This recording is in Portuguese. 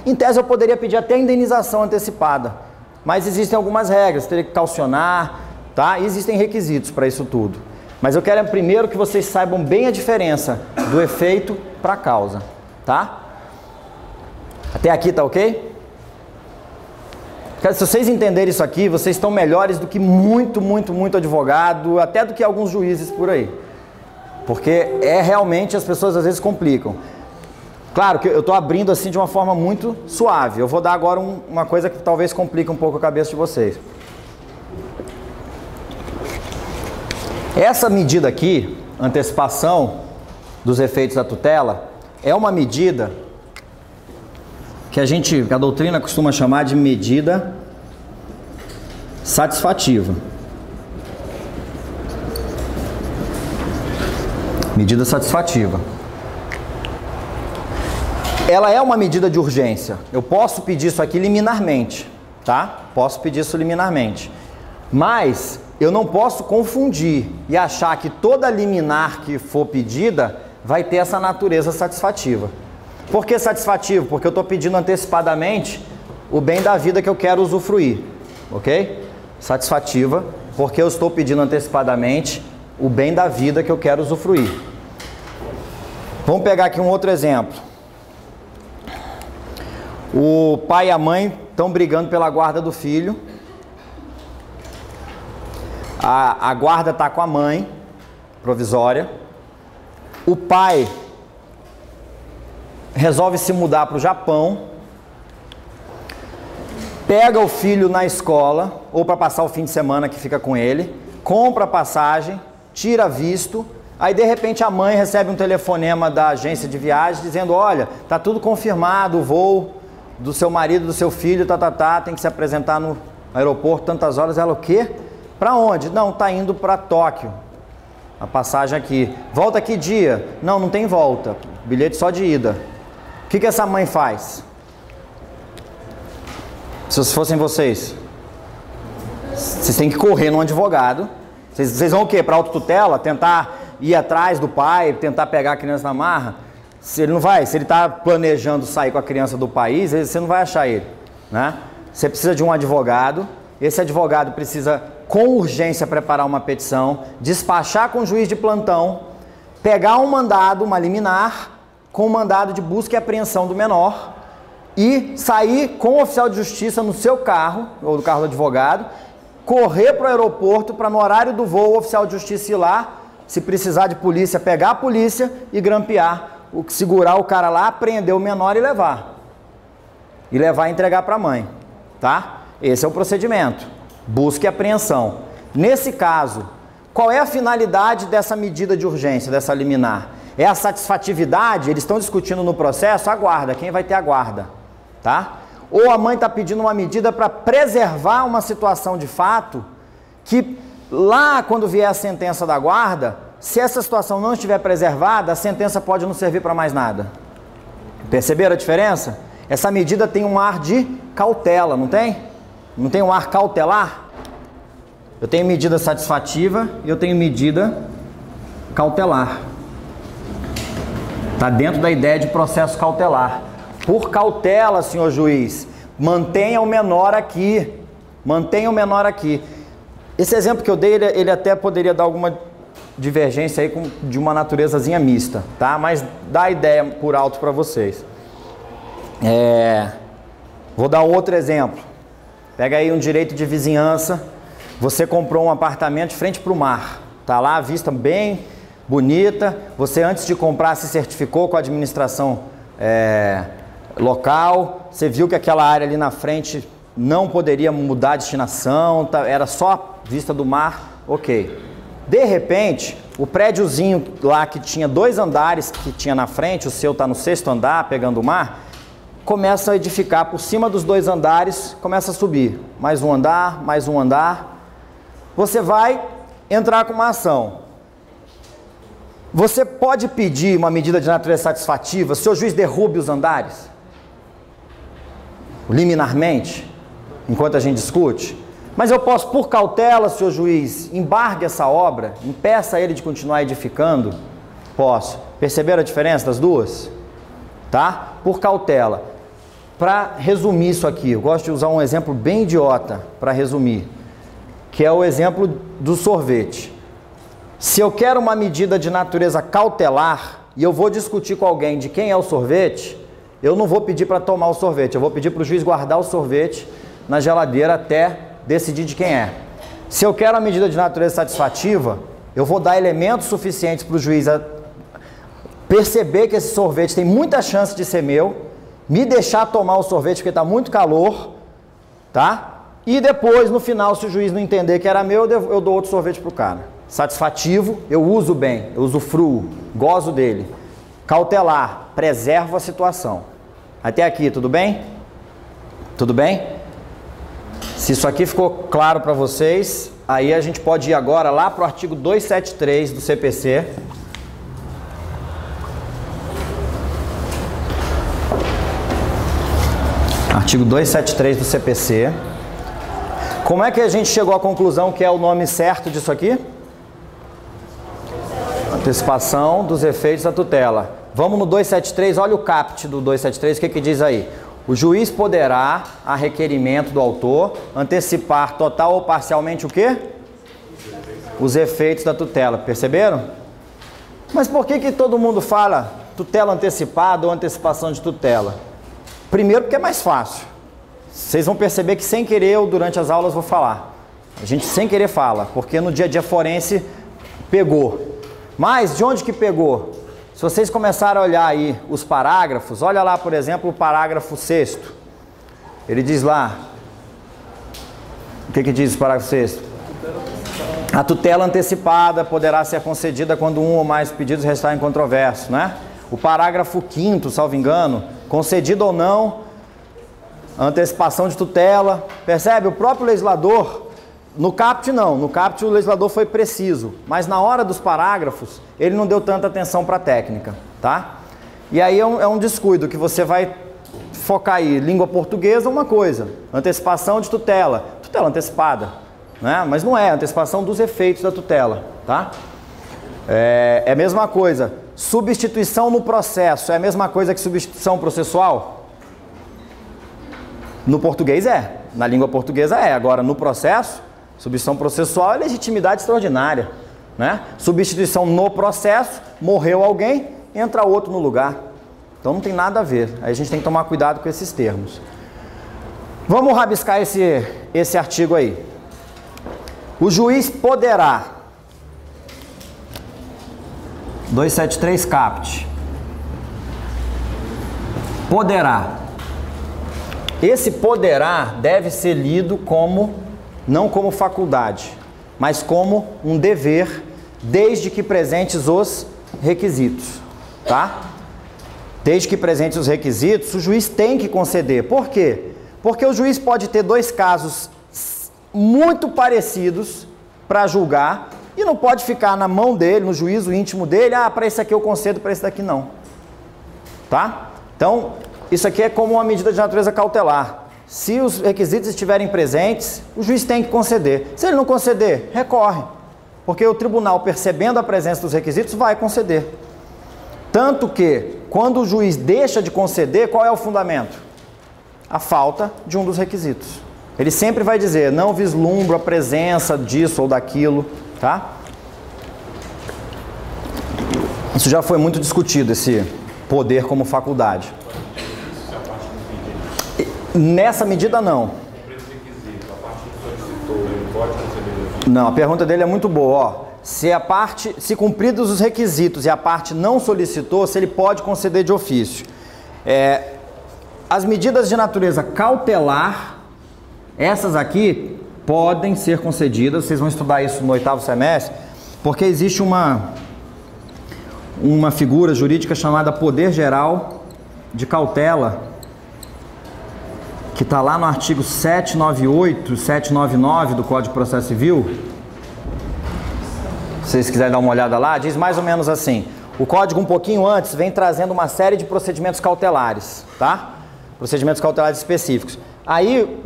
Em tese eu poderia pedir até indenização antecipada, mas existem algumas regras, teria que calcionar, tá? E existem requisitos para isso tudo. Mas eu quero primeiro que vocês saibam bem a diferença do efeito para a causa, tá? Até aqui tá ok? Se vocês entenderem isso aqui, vocês estão melhores do que muito advogado, até do que alguns juízes por aí. Porque realmente as pessoas às vezes complicam. Claro que eu estou abrindo assim de uma forma muito suave. Eu vou dar agora uma coisa que talvez complique um pouco a cabeça de vocês. Essa medida aqui, antecipação dos efeitos da tutela, é uma medida que a doutrina costuma chamar de medida satisfativa. Medida satisfativa. Ela é uma medida de urgência. Eu posso pedir isso aqui liminarmente, tá? Posso pedir isso liminarmente. Mas eu não posso confundir e achar que toda liminar que for pedida vai ter essa natureza satisfativa. Por que satisfativo? Porque eu estou pedindo antecipadamente o bem da vida que eu quero usufruir, ok? Satisfativa, porque eu estou pedindo antecipadamente o bem da vida que eu quero usufruir. Vamos pegar aqui um outro exemplo. O pai e a mãe estão brigando pela guarda do filho. A guarda está com a mãe, provisória. O pai resolve se mudar para o Japão, pega o filho na escola, ou para passar o fim de semana que fica com ele, compra a passagem, tira visto, aí de repente a mãe recebe um telefonema da agência de viagem dizendo: olha, tá tudo confirmado, o voo do seu marido, do seu filho, tem que se apresentar no aeroporto tantas horas. Ela, o quê? Para onde? Não, tá indo para Tóquio. A passagem aqui. Volta que dia? Não, não tem volta. Bilhete só de ida. O que essa mãe faz? Se fossem vocês têm que correr num advogado. Vocês vão o quê? Para autotutela? Tentar ir atrás do pai, tentar pegar a criança na marra? Se ele está planejando sair com a criança do país, você não vai achar ele, né? Você precisa de um advogado. Esse advogado precisa, com urgência, preparar uma petição, despachar com o juiz de plantão, pegar um mandado, uma liminar, com o mandado de busca e apreensão do menor e sair com o oficial de justiça no seu carro, ou no carro do advogado, correr para o aeroporto para, no horário do voo, o oficial de justiça ir lá, se precisar de polícia, pegar a polícia e grampear, segurar o cara lá, prender o menor e levar. E levar e entregar para a mãe, tá? Esse é o procedimento. Busca e apreensão. Nesse caso, qual é a finalidade dessa medida de urgência, dessa liminar? É a satisfatividade? Eles estão discutindo no processo a guarda, quem vai ter a guarda, tá? Ou a mãe está pedindo uma medida para preservar uma situação de fato que lá, quando vier a sentença da guarda, se essa situação não estiver preservada, a sentença pode não servir para mais nada. Perceberam a diferença? Essa medida tem um ar de cautela, não tem? Não tem um ar cautelar? Eu tenho medida satisfativa e eu tenho medida cautelar. Está dentro da ideia de processo cautelar. Por cautela, senhor juiz, mantenha o menor aqui. Mantenha o menor aqui. Esse exemplo que eu dei, ele até poderia dar alguma divergência aí de uma naturezazinha mista, tá? Mas dá a ideia por alto para vocês. Vou dar outro exemplo. Pega aí um direito de vizinhança. Você comprou um apartamento de frente para o mar. Tá lá a vista bem bonita. Você, antes de comprar, se certificou com a administração local. Você viu que aquela área ali na frente não poderia mudar a destinação, era só vista do mar, ok. De repente, o prédiozinho lá que tinha 2 andares que tinha na frente, o seu está no 6º andar, pegando o mar, começa a edificar por cima dos 2 andares, começa a subir. Mais um andar, mais um andar. Você vai entrar com uma ação. Você pode pedir uma medida de natureza satisfativa, se o juiz derrube os andares? Liminarmente, enquanto a gente discute? Mas eu posso, por cautela, senhor juiz, embargue essa obra, impeça ele de continuar edificando? Posso. Perceberam a diferença das duas? Tá? Por cautela. para resumir isso aqui, eu gosto de usar um exemplo bem idiota para resumir, que é o exemplo do sorvete. Se eu quero uma medida de natureza cautelar e eu vou discutir com alguém de quem é o sorvete, eu não vou pedir para tomar o sorvete, eu vou pedir para o juiz guardar o sorvete na geladeira até decidir de quem é. Se eu quero uma medida de natureza satisfativa, eu vou dar elementos suficientes para o juiz perceber que esse sorvete tem muita chance de ser meu, me deixar tomar o sorvete porque está muito calor, tá? E depois, no final, se o juiz não entender que era meu, eu dou outro sorvete para o cara. Satisfativo, eu uso bem, eu usufruo, gozo dele. Cautelar, preservo a situação. Até aqui, tudo bem? Tudo bem? Se isso aqui ficou claro para vocês, aí a gente pode ir agora lá para o artigo 273 do CPC. Artigo 273 do CPC. Como é que a gente chegou à conclusão que é o nome certo disso aqui? Antecipação dos efeitos da tutela. Vamos no 273, olha o caput do 273, o que diz aí? O juiz poderá, a requerimento do autor, antecipar total ou parcialmente o quê? Os efeitos da tutela. Perceberam? Mas por que todo mundo fala tutela antecipada ou antecipação de tutela? Primeiro porque é mais fácil. Vocês vão perceber que sem querer eu durante as aulas vou falar. A gente sem querer fala, porque no dia a dia forense pegou. Mas de onde que pegou? Se vocês começarem a olhar aí os parágrafos, olha lá, por exemplo, o parágrafo 6º. Ele diz lá, o que diz o parágrafo 6º? A tutela antecipada poderá ser concedida quando um ou mais pedidos restarem controversos, né? O parágrafo 5º, salvo engano, concedido ou não, antecipação de tutela. Percebe? O próprio legislador, no caput não, no caput o legislador foi preciso, mas na hora dos parágrafos ele não deu tanta atenção para a técnica, tá? E aí é um descuido que você vai focar aí, língua portuguesa uma coisa, antecipação de tutela, tutela antecipada, né? Mas não é, antecipação dos efeitos da tutela, tá? É a mesma coisa, substituição no processo, é a mesma coisa que substituição processual? No português é, na língua portuguesa é, agora no processo, substituição processual é legitimidade extraordinária, né? Substituição no processo, morreu alguém, entra outro no lugar. Então não tem nada a ver, aí a gente tem que tomar cuidado com esses termos. Vamos rabiscar esse artigo aí. O juiz poderá, 273 caput, poderá. Esse poderá deve ser lido como, não como faculdade, mas como um dever, desde que presentes os requisitos, tá? Desde que presentes os requisitos, o juiz tem que conceder. Por quê? Porque o juiz pode ter dois casos muito parecidos para julgar e não pode ficar na mão dele, no juízo íntimo dele, para esse aqui eu concedo, para esse daqui não, tá? Então, isso aqui é como uma medida de natureza cautelar. Se os requisitos estiverem presentes, o juiz tem que conceder. Se ele não conceder, recorre. Porque o tribunal, percebendo a presença dos requisitos, vai conceder. Tanto que, quando o juiz deixa de conceder, qual é o fundamento? A falta de um dos requisitos. Ele sempre vai dizer, não vislumbro a presença disso ou daquilo, tá? Isso já foi muito discutido, esse poder como faculdade. Nessa medida, não. Não, a pergunta dele é muito boa. Ó. Se cumpridos os requisitos e a parte não solicitou, se ele pode conceder de ofício. As medidas de natureza cautelar, essas aqui, podem ser concedidas. Vocês vão estudar isso no 8º semestre, porque existe uma figura jurídica chamada poder geral de cautela, que está lá no artigo 798, 799 do Código de Processo Civil. Se vocês quiserem dar uma olhada lá, diz mais ou menos assim. O Código, um pouquinho antes, vem trazendo uma série de procedimentos cautelares, tá? Procedimentos cautelares específicos. Aí,